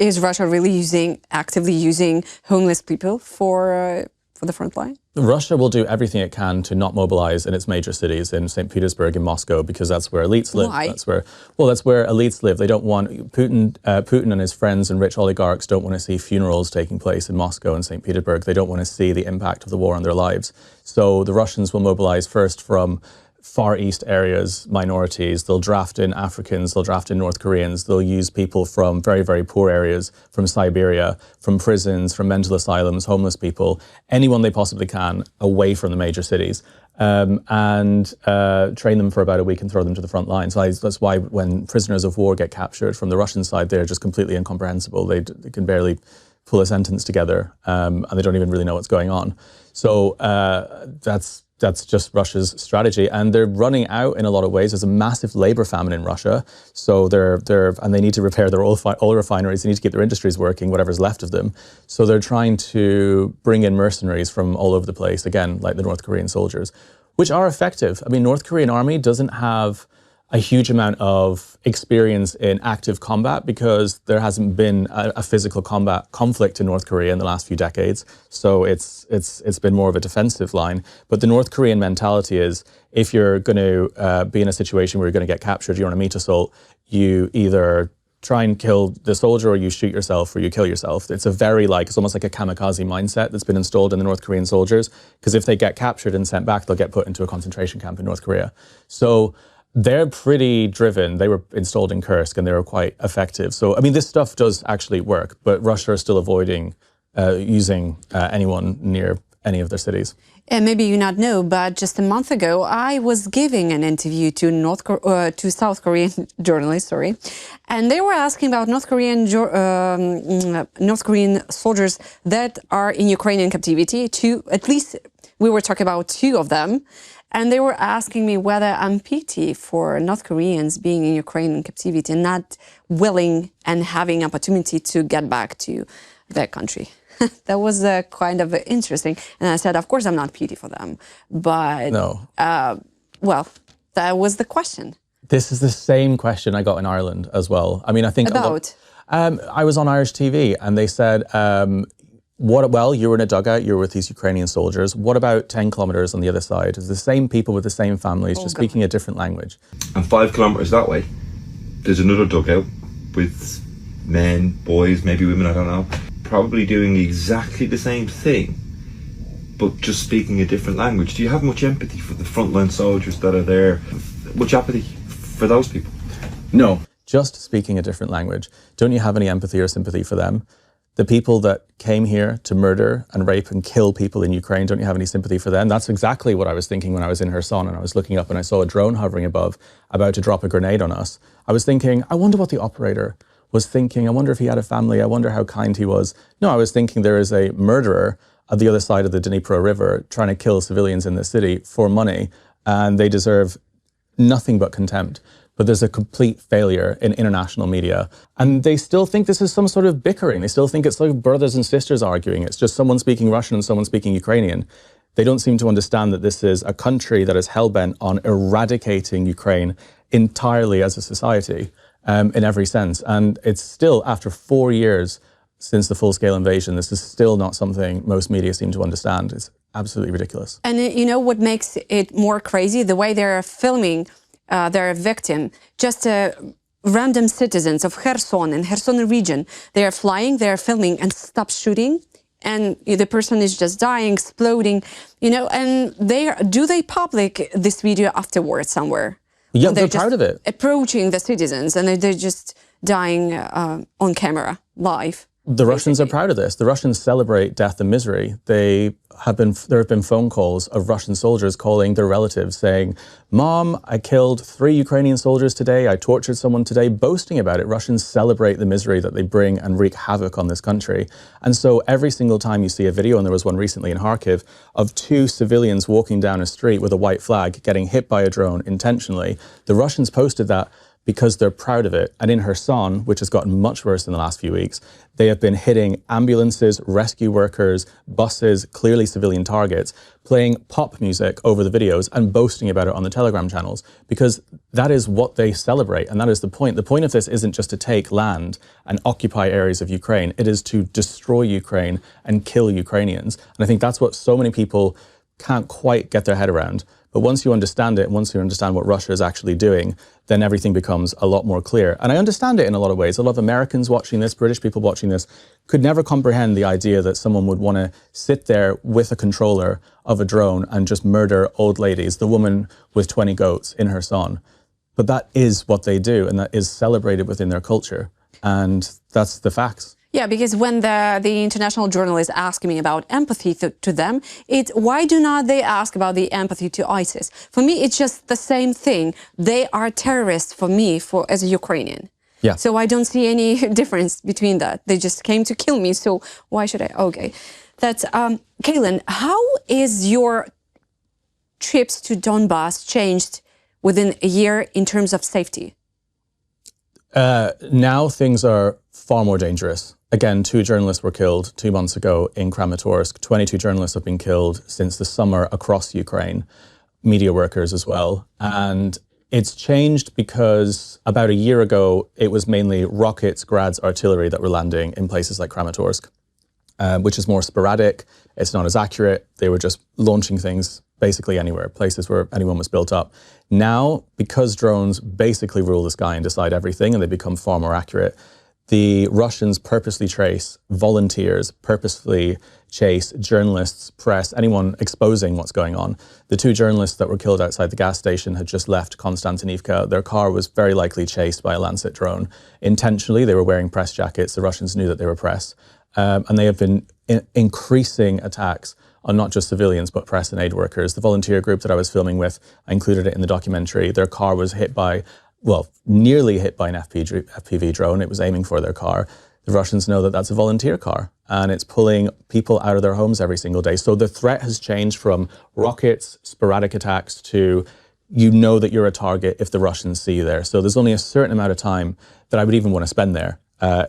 is Russia really actively using homeless people for the front line? Russia will do everything it can to not mobilize in its major cities, in St. Petersburg and Moscow, because that's where elites live. Why? That's where elites live. They don't want Putin and his friends and rich oligarchs don't want to see funerals taking place in Moscow and St. Petersburg. They don't want to see the impact of the war on their lives. So the Russians will mobilize first from Far East areas, minorities. They'll draft in Africans, they'll draft in North Koreans, they'll use people from very, very poor areas, from Siberia, from prisons, from mental asylums, homeless people, anyone they possibly can away from the major cities, and train them for about a week and throw them to the front line. So that's why when prisoners of war get captured from the Russian side, they're just completely incomprehensible. They can barely pull a sentence together, and they don't even really know what's going on. So that's just Russia's strategy, and they're running out in a lot of ways. There's a massive labor famine in Russia, so and they need to repair their oil refineries. They need to keep their industries working, whatever's left of them. So they're trying to bring in mercenaries from all over the place, again, like the North Korean soldiers, which are effective. I mean, North Korean army doesn't have a huge amount of experience in active combat because there hasn't been a physical combat conflict in North Korea in the last few decades. So it's been more of a defensive line. But the North Korean mentality is, if you're going to be in a situation where you're going to get captured, you're on a meat assault, you either try and kill the soldier or you shoot yourself or you kill yourself. It's it's almost like a kamikaze mindset that's been installed in the North Korean soldiers, because if they get captured and sent back, they'll get put into a concentration camp in North Korea. So they're pretty driven. They were installed in Kursk and they were quite effective. So, I mean, this stuff does actually work, but Russia is still avoiding using anyone near any of their cities. And maybe you not know, but just a month ago, I was giving an interview to South Korean journalists, and they were asking about North Korean soldiers that are in Ukrainian captivity. At least we were talking about 2 of them. And they were asking me whether I'm pity for North Koreans being in Ukrainian captivity and not willing and having opportunity to get back to their country. That was kind of interesting. And I said, of course, I'm not pity for them. But, no. Well, that was the question. This is the same question I got in Ireland as well. I mean, I think about? I was on Irish TV and they said, well, you were in a dugout, you were with these Ukrainian soldiers. What about 10 kilometers on the other side? It's the same people with the same families, just speaking a different language. And 5 kilometers that way, there's another dugout with men, boys, maybe women, I don't know, probably doing exactly the same thing, but just speaking a different language. Do you have much empathy for the frontline soldiers that are there? Much empathy for those people? No. Just speaking a different language. Don't you have any empathy or sympathy for them? The people that came here to murder and rape and kill people in Ukraine, don't you have any sympathy for them? That's exactly what I was thinking when I was in Kherson and I was looking up and I saw a drone hovering above, about to drop a grenade on us. I was thinking, I wonder what the operator was thinking. I wonder if he had a family. I wonder how kind he was. No, I was thinking there is a murderer at the other side of the Dnipro River trying to kill civilians in the city for money, and they deserve nothing but contempt. But there's a complete failure in international media. And they still think this is some sort of bickering. They still think it's like brothers and sisters arguing. It's just someone speaking Russian and someone speaking Ukrainian. They don't seem to understand that this is a country that is hell-bent on eradicating Ukraine entirely as a society, in every sense. And it's still, after 4 years since the full-scale invasion, this is still not something most media seem to understand. It's absolutely ridiculous. And you know what makes it more crazy? The way they're filming their victim, just random citizens of Kherson and Kherson region. They are flying, they are filming and stop shooting. And the person is just dying, exploding, and do they public this video afterwards somewhere? Yeah, they're proud of it. Approaching the citizens and they're just dying on camera, live. The Russians are proud of this. The Russians celebrate death and misery. There have been phone calls of Russian soldiers calling their relatives saying, "Mom, I killed 3 Ukrainian soldiers today. I tortured someone today," boasting about it. Russians celebrate the misery that they bring and wreak havoc on this country. And so every single time you see a video, and there was one recently in Kharkiv, of 2 civilians walking down a street with a white flag getting hit by a drone intentionally, the Russians posted that because they're proud of it. And in Kherson, which has gotten much worse in the last few weeks, they have been hitting ambulances, rescue workers, buses, clearly civilian targets, playing pop music over the videos and boasting about it on the Telegram channels, because that is what they celebrate. And that is the point. The point of this isn't just to take land and occupy areas of Ukraine. It is to destroy Ukraine and kill Ukrainians. And I think that's what so many people can't quite get their head around. But once you understand it, once you understand what Russia is actually doing, then everything becomes a lot more clear. And I understand it in a lot of ways. A lot of Americans watching this, British people watching this, could never comprehend the idea that someone would want to sit there with a controller of a drone and just murder old ladies, the woman with 20 goats in Kherson. But that is what they do, and that is celebrated within their culture. And that's the facts. Yeah, because when the international journalists ask me about empathy to them, why do not they ask about the empathy to ISIS? For me, it's just the same thing. They are terrorists for me, as a Ukrainian. Yeah. So I don't see any difference between that. They just came to kill me, so why should I? Okay. That's, Caolan, how is your trips to Donbas changed within a year in terms of safety? Now things are far more dangerous. Again, 2 journalists were killed 2 months ago in Kramatorsk. 22 journalists have been killed since the summer across Ukraine, media workers as well. And it's changed because about a year ago, it was mainly rockets, grads, artillery that were landing in places like Kramatorsk, which is more sporadic. It's not as accurate. They were just launching things basically anywhere, places where anyone was built up. Now, because drones basically rule the sky and decide everything, and they become far more accurate, the Russians purposely chase volunteers, purposefully chase journalists, press, anyone exposing what's going on. The 2 journalists that were killed outside the gas station had just left Konstantinivka. Their car was very likely chased by a Lancet drone. Intentionally, they were wearing press jackets. The Russians knew that they were press. And they have been increasing attacks on not just civilians, but press and aid workers. The volunteer group that I was filming with, I included it in the documentary. Their car was hit by, well, nearly hit by an FPV drone. It was aiming for their car. The Russians know that that's a volunteer car, and it's pulling people out of their homes every single day. So the threat has changed from rockets, sporadic attacks, to you know that you're a target if the Russians see you there. So there's only a certain amount of time that I would even want to spend there.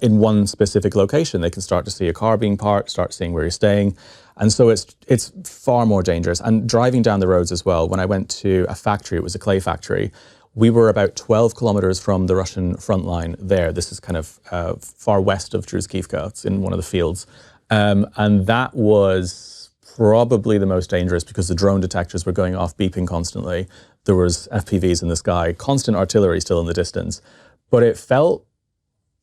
In one specific location, they can start to see a car being parked, start seeing where you're staying. And so it's far more dangerous. And driving down the roads as well, when I went to a factory, it was a clay factory, we were about 12 kilometers from the Russian front line there. This is kind of far west of Druzhkivka. It's in one of the fields. And that was probably the most dangerous because the drone detectors were going off, beeping constantly. There was FPVs in the sky, constant artillery still in the distance. But it felt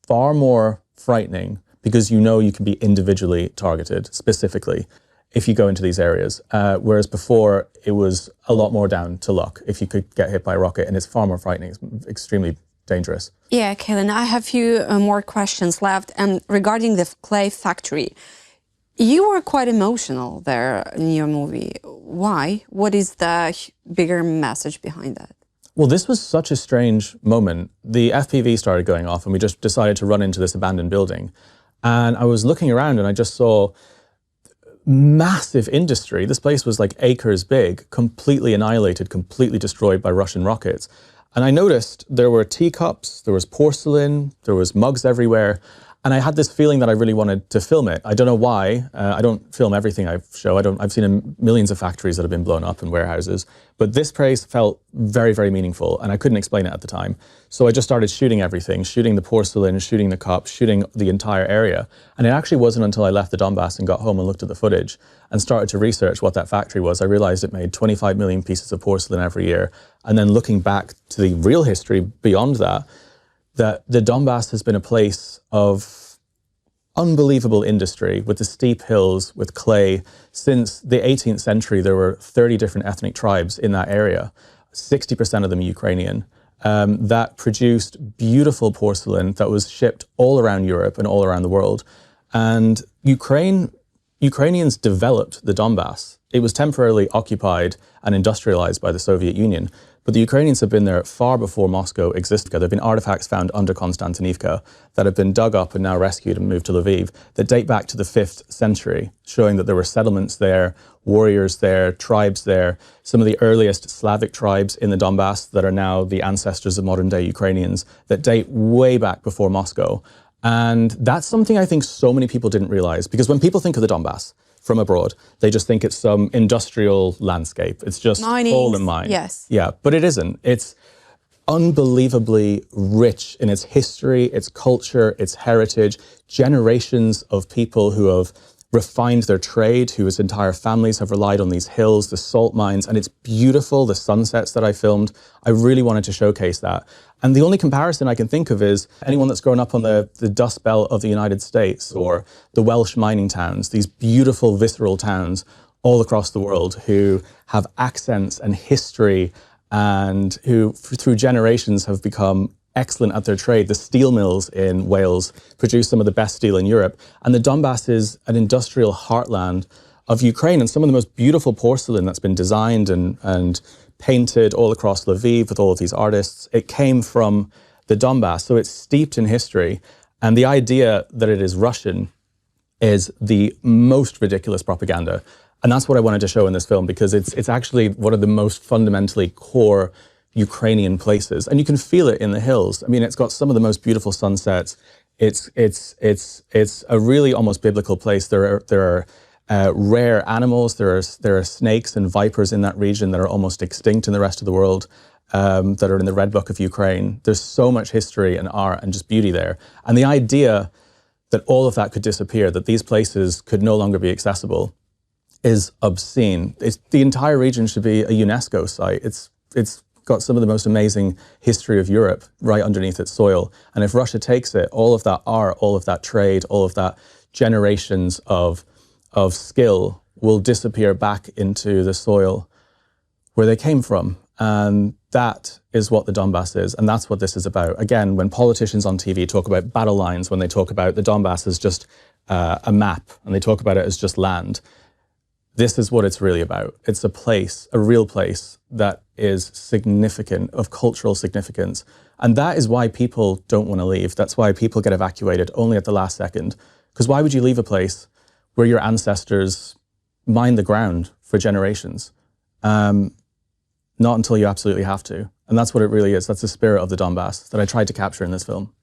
far more frightening because you know you can be individually targeted specifically if you go into these areas. Whereas before, it was a lot more down to luck if you could get hit by a rocket, and it's far more frightening. It's extremely dangerous. Yeah, Caolan, I have a few more questions left. And regarding the clay factory, you were quite emotional there in your movie. Why? What is the bigger message behind that? Well, this was such a strange moment. The FPV started going off and we just decided to run into this abandoned building. And I was looking around and I just saw massive industry. This place was like acres big, completely annihilated, completely destroyed by Russian rockets. And I noticed there were teacups, there was porcelain, there was mugs everywhere. And I had this feeling that I really wanted to film it. I don't know why. I don't film everything I show. I've seen millions of factories that have been blown up and warehouses. But this place felt very, very meaningful, and I couldn't explain it at the time. So I just started shooting everything, shooting the porcelain, shooting the cups, shooting the entire area. And it actually wasn't until I left the Donbas and got home and looked at the footage and started to research what that factory was, I realized it made 25 million pieces of porcelain every year. And then looking back to the real history beyond that, that the Donbas has been a place of unbelievable industry with the steep hills, with clay. Since the 18th century, there were 30 different ethnic tribes in that area, 60% of them Ukrainian, that produced beautiful porcelain that was shipped all around Europe and all around the world. And Ukraine Ukrainians developed the Donbas. It was temporarily occupied and industrialized by the Soviet Union, but the Ukrainians have been there far before Moscow existed. There have been artifacts found under Konstantinivka that have been dug up and now rescued and moved to Lviv that date back to the 5th century, showing that there were settlements there, warriors there, tribes there, some of the earliest Slavic tribes in the Donbas that are now the ancestors of modern-day Ukrainians that date way back before Moscow. And that's something I think so many people didn't realize, because when people think of the Donbas from abroad, they just think it's some industrial landscape. It's just coal and mine. Yes. Yeah, but it isn't. It's unbelievably rich in its history, its culture, its heritage, generations of people who have refined their trade, whose entire families have relied on these hills, the salt mines, and it's beautiful, the sunsets that I filmed. I really wanted to showcase that. And the only comparison I can think of is anyone that's grown up on the Dust Belt of the United States or the Welsh mining towns, these beautiful, visceral towns all across the world who have accents and history and who, through generations, have become excellent at their trade. The steel mills in Wales produce some of the best steel in Europe. And the Donbas is an industrial heartland of Ukraine, and some of the most beautiful porcelain that's been designed and painted all across Lviv with all of these artists, it came from the Donbas. So it's steeped in history. And the idea that it is Russian is the most ridiculous propaganda. And that's what I wanted to show in this film, because it's actually one of the most fundamentally core Ukrainian places, and you can feel it in the hills. I mean, it's got some of the most beautiful sunsets. It's a really almost biblical place. There are rare animals. There are snakes and vipers in that region that are almost extinct in the rest of the world, that are in the Red Book of Ukraine. There's so much history and art and just beauty there. And the idea that all of that could disappear, that these places could no longer be accessible, is obscene. The entire region should be a UNESCO site. It's got some of the most amazing history of Europe right underneath its soil. And if Russia takes it, all of that art, all of that trade, all of that generations of skill will disappear back into the soil where they came from. And that is what the Donbas is. And that's what this is about. Again, when politicians on TV talk about battle lines, when they talk about the Donbas as just a map, and they talk about it as just land, this is what it's really about. It's a place, a real place that is significant, of cultural significance. And that is why people don't want to leave. That's why people get evacuated only at the last second. Because why would you leave a place where your ancestors mined the ground for generations? Not until you absolutely have to. And that's what it really is. That's the spirit of the Donbas that I tried to capture in this film.